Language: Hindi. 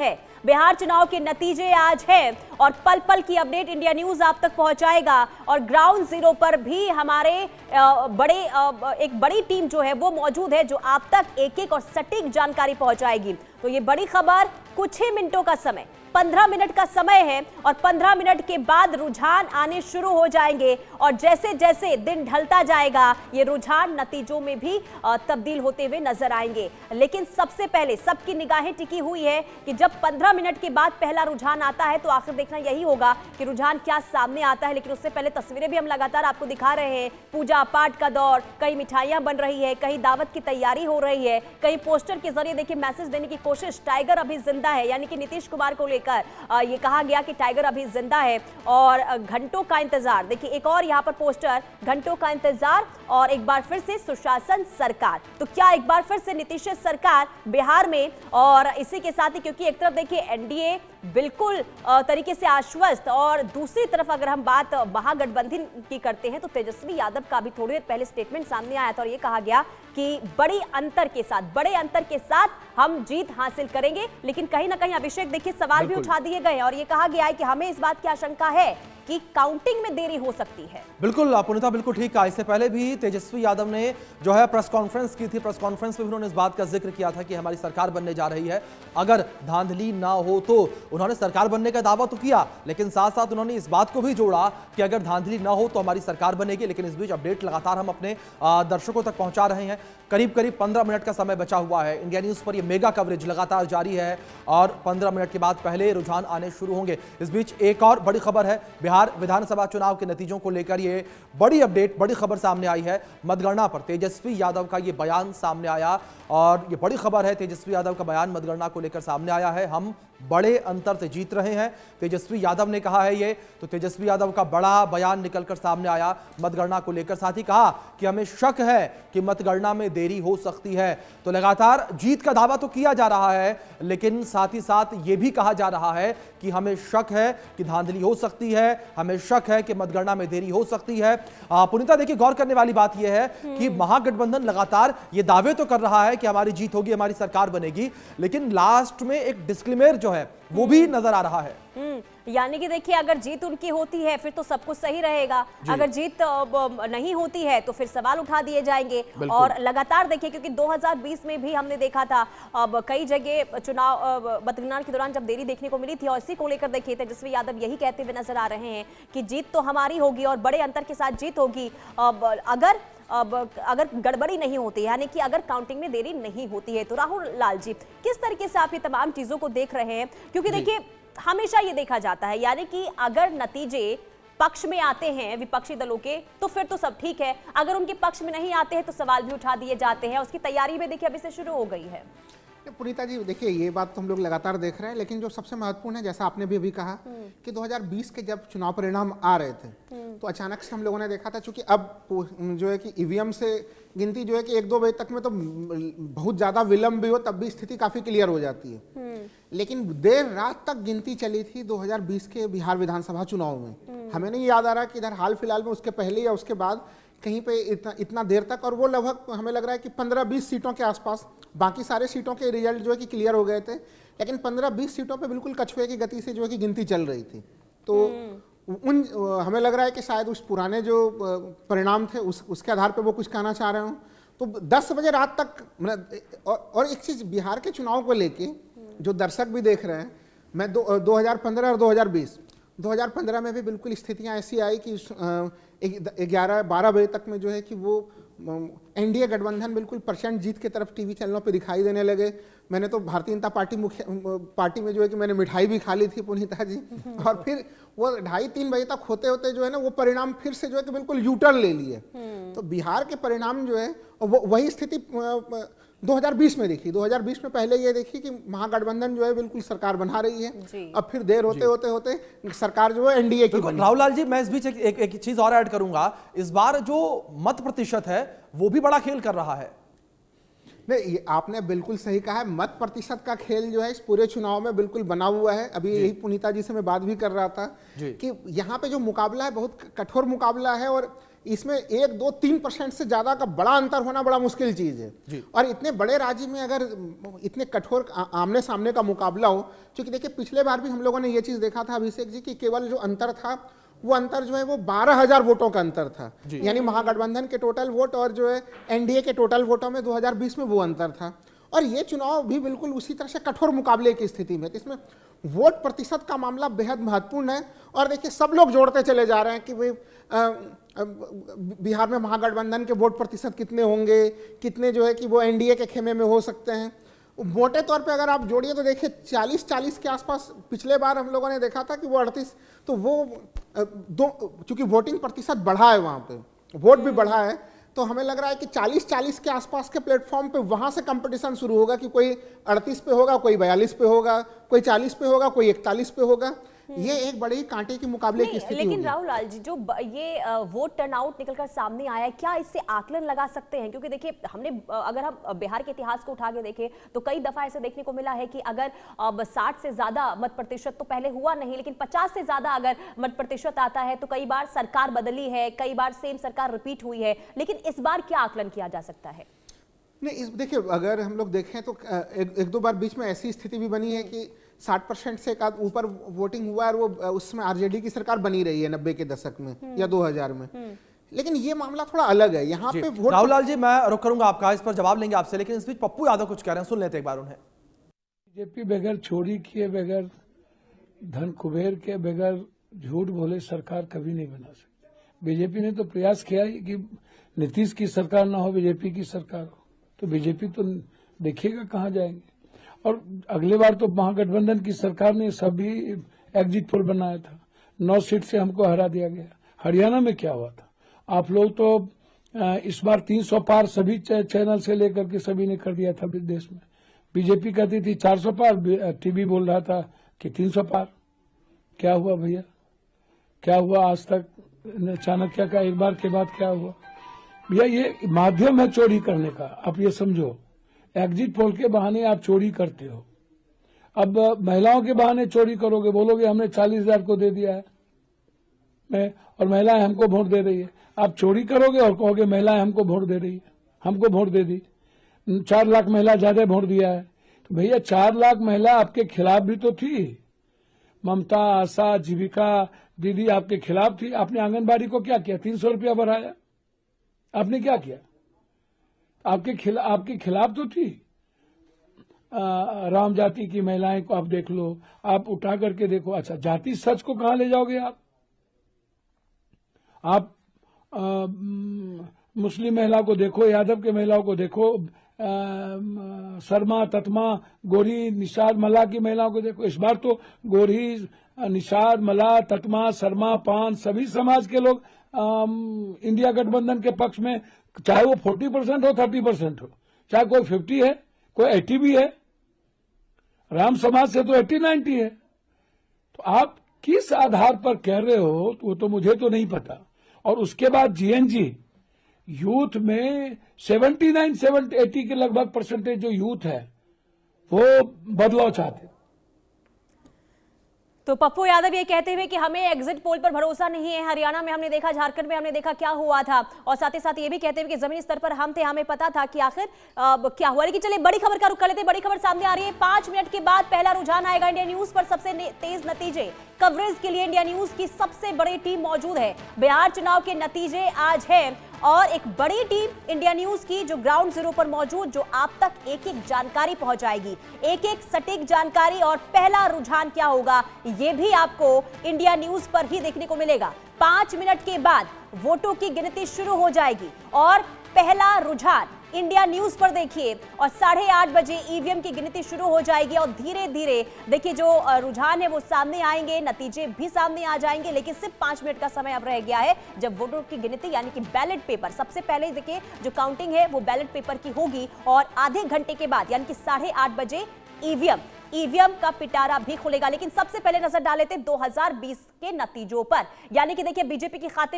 है। बिहार चुनाव के नतीजे आज है और पल पल की अपडेट इंडिया न्यूज आप तक पहुंचाएगा और ग्राउंड जीरो पर भी हमारे एक बड़ी टीम जो है वो मौजूद है जो आप तक एक एक और सटीक जानकारी पहुंचाएगी। तो ये बड़ी खबर, कुछ ही मिनटों का समय, 15 मिनट का समय है और 15 मिनट के बाद रुझान आने शुरू हो जाएंगे और जैसे जैसे दिन ढलता जाएगा ये रुझान नतीजों में भी तब्दील होते हुए नजर आएंगे। लेकिन सबसे पहले सबकी निगाहें टिकी हुई है कि जब 15 मिनट के बाद पहला रुझान आता है तो आखिर देखना यही होगा कि रुझान क्या सामने आता है। लेकिन उससे पहले तस्वीरें भी हम लगातार आपको दिखा रहे हैं। पूजा पाठ का दौर, कहीं मिठाइयां बन रही है, कहीं दावत की तैयारी हो रही है, कहीं पोस्टर के जरिए देखिए मैसेज देने की कोशिश। टाइगर अभी जिंदा है, यानी कि नीतीश कुमार को ये कहा गया कि टाइगर अभी जिंदा है और घंटों का इंतजार। देखिए एक और यहाँ पर पोस्टर, घंटों का इंतजार और एक बार फिर से सुशासन सरकार। तो क्या एक बार फिर से नीतीश सरकार बिहार में, और इसी के साथ ही क्योंकि एक तरफ देखिए एनडीए बिल्कुल तरीके से आश्वस्त और दूसरी तरफ अगर हम बात महागठबंधन की करते हैं तो तेजस्वी यादव का भी थोड़ी देर पहले स्टेटमेंट सामने आया था और ये कहा गया कि बड़े अंतर के साथ हम जीत हासिल करेंगे। लेकिन कहीं ना कहीं अभिषेक देखिए सवाल भी उठा दिए गए और ये कहा गया है कि हमें इस बात की आशंका है कि काउंटिंग में देरी हो सकती है। बिल्कुल पुनीता, बिल्कुल ठीक कहा। इससे पहले भी तेजस्वी यादव ने जो है प्रेस कॉन्फ्रेंस की थी। प्रेस कॉन्फ्रेंस में भी उन्होंने इस बात का जिक्र किया था कि हमारी सरकार बनने जा रही है, अगर धांधली ना हो तो। उन्होंने सरकार बनने का दावा तो किया लेकिन साथ साथ उन्होंने इस बात को भी जोड़ा कि अगर धांधली ना हो तो हमारी सरकार बनेगी। लेकिन इस बीच अपडेट लगातार हम अपने दर्शकों तक पहुंचा रहे हैं। करीब 15 मिनट का समय बचा हुआ है। इंडिया न्यूज पर यह मेगा कवरेज लगातार जारी है और 15 मिनट के बाद पहले रुझान आने शुरू होंगे। इस बीच एक और बड़ी खबर है, बिहार विधानसभा चुनाव के नतीजों को लेकर ये बड़ी अपडेट, बड़ी खबर सामने आई है। मतगणना पर तेजस्वी यादव का ये बयान सामने आया और ये बड़ी खबर है। तेजस्वी यादव का बयान मतगणना को लेकर सामने आया है। हम बड़े अंतर से जीत रहे हैं, तेजस्वी यादव ने कहा है ये। तो तेजस्वी यादव का बड़ा बयान निकलकर सामने आया मतगणना को लेकर। साथ ही कहा कि हमें शक है कि मतगणना में देरी हो सकती है। तो लगातार जीत का दावा तो किया जा रहा है लेकिन साथ ही साथ यह भी कहा जा रहा है कि हमें शक है कि धांधली हो सकती है, हमें शक है कि मतगणना में देरी हो सकती है। पुनीता देखिए, गौर करने वाली बात यह है कि महागठबंधन लगातार ये दावे तो कर रहा है कि हमारी जीत होगी, हमारी सरकार बनेगी, लेकिन लास्ट में एक डिस्क्लेमर जो है वो भी नजर आ रहा है। यानी कि देखिए अगर जीत उनकी होती है फिर तो सब कुछ सही रहेगा, अगर जीत नहीं होती है तो फिर सवाल उठा दिए जाएंगे। और लगातार देखिए क्योंकि 2020 में भी हमने देखा था, अब कई जगह चुनाव मतगणना के दौरान जब देरी देखने को मिली थी और इसी को लेकर देखिए तेजस्वी यादव यही कहते हुए नजर आ रहे हैं कि जीत तो हमारी होगी और बड़े अंतर के साथ जीत होगी अगर गड़बड़ी नहीं होती, यानी कि अगर काउंटिंग में देरी नहीं होती है। तो राहुल लाल जी, किस तरीके से आप ये तमाम चीजों को देख रहे हैं? क्योंकि देखिए हमेशा ये देखा जाता है, यानी कि अगर नतीजे पक्ष में आते हैं विपक्षी दलों के तो फिर तो सब ठीक है, अगर उनके पक्ष में नहीं आते हैं तो सवाल भी उठा दिए जाते हैं। उसकी तैयारी भी देखिए अभी से शुरू हो गई है। पुनीता जी देखिए, ये बात तो हम लोग लगातार देख रहे हैं, लेकिन जो सबसे महत्वपूर्ण है, जैसा आपने भी अभी कहा कि 2020 के जब चुनाव परिणाम आ रहे थे तो अचानक से हम लोगों ने देखा था, चूंकि अब जो है कि ईवीएम से गिनती जो है कि 1-2 बजे तक में तो बहुत ज्यादा विलंब भी हो तब भी स्थिति काफी क्लियर हो जाती है। लेकिन देर रात तक गिनती चली थी 2020 के बिहार विधानसभा चुनाव में। हमें नहीं याद आ रहा कि इधर हाल फिलहाल में उसके पहले या उसके बाद कहीं पे इतना देर तक, और वो लगभग हमें लग रहा है कि 15-20 सीटों के आसपास, बाकी सारे सीटों के रिजल्ट जो है कि क्लियर हो गए थे, लेकिन 15-20 सीटों पे बिल्कुल कछुए की गति से जो है कि गिनती चल रही थी। तो हमें लग रहा है कि शायद उस पुराने जो परिणाम थे उसके आधार पर वो कुछ कहना चाह रहे हो। तो 10 बजे रात तक और एक चीज बिहार के चुनाव को लेके जो दर्शक भी देख रहे हैं, मैं 2015 और 2015 में भी बिल्कुल स्थितियां ऐसी आई कि 11-12 बजे तक में जो है कि वो एनडीए गठबंधन बिल्कुल परसेंट जीत की तरफ टीवी चैनलों पे दिखाई देने लगे। मैंने तो भारतीय जनता पार्टी में जो है कि मैंने मिठाई भी खा ली थी पुनीता जी। और फिर वो 2:30-3 बजे तक होते होते जो है ना वो परिणाम फिर से जो है कि बिल्कुल यूटर्न ले लिए। तो बिहार के परिणाम जो है वही स्थिति 2020 में देखी। 2020 में पहले ये देखी कि महागठबंधन जो है बिल्कुल सरकार बना रही है, अब फिर देर होते सरकार जो है एनडीए की बनी। राहुल लाल जी, मैं इस बीच एक चीज और ऐड करूंगा। इस बार जो मत प्रतिशत है वो भी बड़ा खेल कर रहा है। नहीं, आपने बिल्कुल सही कहा है, मत प्रतिशत का खेल जो है इस पूरे चुनाव में बिल्कुल बना हुआ है। अभी यही पुनीता जी से मैं बात भी कर रहा था कि यहाँ पे जो मुकाबला है बहुत कठोर मुकाबला है और इसमें 1-2-3% से ज्यादा का बड़ा अंतर होना बड़ा मुश्किल चीज है। और इतने बड़े राज्य में अगर इतने कठोर आमने सामने का मुकाबला हो, क्योंकि देखिए पिछले बार भी हम लोगों ने ये चीज देखा था अभिषेक जी, कि केवल जो अंतर था वो अंतर जो है वो 12,000 वोटों का अंतर था, यानी महागठबंधन के टोटल वोट और जो है एनडीए के टोटल वोटों में 2020 में वो अंतर था। और ये चुनाव भी बिल्कुल उसी तरह से कठोर मुकाबले की स्थिति में, इसमें वोट प्रतिशत का मामला बेहद महत्वपूर्ण है। और देखिए सब लोग जोड़ते चले जा रहे हैं कि भाई बिहार में महागठबंधन के वोट प्रतिशत कितने होंगे, कितने जो है कि वो एनडीए के खेमे में हो सकते हैं। मोटे तौर पे अगर आप जोड़िए तो देखिए 40-40 के आसपास पिछले बार हम लोगों ने देखा था कि वो 38, तो वो चूंकि वोटिंग प्रतिशत बढ़ा है, वहाँ पे वोट भी बढ़ा है, तो हमें लग रहा है कि 40-40 के आसपास के प्लेटफॉर्म पे वहां से कंपटीशन शुरू होगा कि कोई 38 पे होगा, कोई 42 पे होगा, कोई 40 पे होगा, कोई 41 पे होगा। ये एक बड़ी कांटे के मुकाबले की स्थिति लेकिन होगी। राहुल लाल जी, जो ये वोट टर्नआउट निकलकर सामने आया है, क्या इससे आकलन लगा सकते हैं? क्योंकि देखिए हमने अगर हम बिहार के इतिहास को उठा के देखें तो कई दफा ऐसे देखने को मिला है कि अगर 60 से ज्यादा मत प्रतिशत तो पहले हुआ नहीं, लेकिन 50 से ज्यादा अगर मत प्रतिशत आता है तो कई बार सरकार बदली है, कई बार सेम सरकार रिपीट हुई है। लेकिन इस बार क्या आकलन किया जा सकता है? नहीं, देखिए अगर हम लोग देखें तो एक दो बार बीच में ऐसी स्थिति भी बनी है कि 60% से एक ऊपर वोटिंग हुआ है, और वो उसमें आरजेडी की सरकार बनी रही है 90 के दशक में या 2000 में। लेकिन ये मामला थोड़ा अलग है यहाँ पे। राहुल लाल जी, मैं रुक करूंगा आपका, इस पर जवाब लेंगे आपसे, लेकिन इस बीच पप्पू यादव कुछ कह रहे हैं, सुन लेते एक बार उन्हें। बीजेपी बगैर चोरी किए, बगैर धन कुबेर के, बगैर झूठ बोले सरकार कभी नहीं बना सकती। बीजेपी ने तो प्रयास किया ही कि नीतीश की सरकार ना हो, बीजेपी की सरकार हो, तो बीजेपी तो देखिएगा कहाँ जाएंगे। और अगले बार तो महागठबंधन की सरकार ने सभी एग्जिट पोल बनाया था, 9 सीट से हमको हरा दिया गया। हरियाणा में क्या हुआ था? आप लोग तो इस बार 300 पार सभी चैनल से लेकर के सभी ने कर दिया था देश में। बीजेपी कहती थी 400 पार, टीवी बोल रहा था कि 300 पार। क्या हुआ भैया? क्या हुआ आज तक? चाणक्य का एक बार के बाद क्या हुआ भैया? ये माध्यम है चोरी करने का, आप ये समझो। एग्जिट पोल के बहाने आप चोरी करते हो। अब महिलाओं के बहाने चोरी करोगे, बोलोगे हमने 40,000 को दे दिया है और महिलाएं हमको वोट दे रही है। आप चोरी करोगे और कहोगे महिलाएं हमको वोट दे रही है, हमको वोट दे दी, 4 लाख महिला ज्यादा वोट दिया है। तो भैया 4 लाख महिला आपके खिलाफ भी तो थी। ममता, आशा, जीविका दीदी आपके खिलाफ थी। आपने आंगनबाड़ी को क्या किया? 300 रुपया बढ़ाया। आपने क्या किया? आपके खिलाफ तो थी। राम जाति की महिलाएं को आप देख लो, आप उठा करके देखो। अच्छा, जाति सच को कहां ले जाओगे आप मुस्लिम महिला को देखो, यादव के महिलाओं को देखो, शर्मा, ततमा, गोरी, निषाद, मला की महिलाओं को देखो। इस बार तो गोरी, निषाद, मला, ततमा, शर्मा, पान सभी समाज के लोग इंडिया गठबंधन के पक्ष में, चाहे वो 40% हो, 30% हो, चाहे कोई 50 है, कोई 80 भी है। राम समाज से तो 80-90 है। तो आप किस आधार पर कह रहे हो वो तो मुझे तो नहीं पता। और उसके बाद जीएनजी यूथ में 79-80 के लगभग परसेंटेज जो यूथ है वो बदलाव चाहते। तो पप्पू यादव ये कहते हुए कि हमें एग्जिट पोल पर भरोसा नहीं है। हरियाणा में हमने देखा, झारखंड में हमने देखा क्या हुआ था, और साथ ही साथ ये भी कहते हुए कि जमीनी स्तर पर हम थे, हमें पता था कि आखिर क्या हुआ। लेकिन चलिए बड़ी खबर का रुख कर लेते हैं। बड़ी खबर सामने आ रही है। 5 मिनट के बाद पहला रुझान आएगा इंडिया न्यूज पर। सबसे तेज नतीजे कवरेज के लिए इंडिया न्यूज की सबसे बड़ी टीम मौजूद है। बिहार चुनाव के नतीजे आज है और एक बड़ी टीम इंडिया न्यूज की जो ग्राउंड जीरो पर मौजूद, जो आप तक एक एक जानकारी पहुंचाएगी, एक एक सटीक जानकारी। और पहला रुझान क्या होगा ये भी आपको इंडिया न्यूज पर ही देखने को मिलेगा। 5 मिनट के बाद वोटों की गिनती शुरू हो जाएगी और पहला रुझान इंडिया न्यूज पर देखिए। और 8:30 बजे ईवीएम की गिनती शुरू हो जाएगी और धीरे धीरे देखिए जो रुझान है वो सामने आएंगे, नतीजे भी सामने आ जाएंगे। लेकिन सिर्फ 5 मिनट का समय अब रह गया है जब वोटों की गिनती यानी कि बैलेट पेपर, सबसे पहले देखिए जो काउंटिंग है वो बैलेट पेपर की होगी और आधे घंटे के बाद यानी कि 8:30 बजे ईवीएम का पिटारा भी खुलेगा। लेकिन सबसे पहले नजर डाले थे 2020 के नतीजों पर, यानी कि देखिए बीजेपी के खाते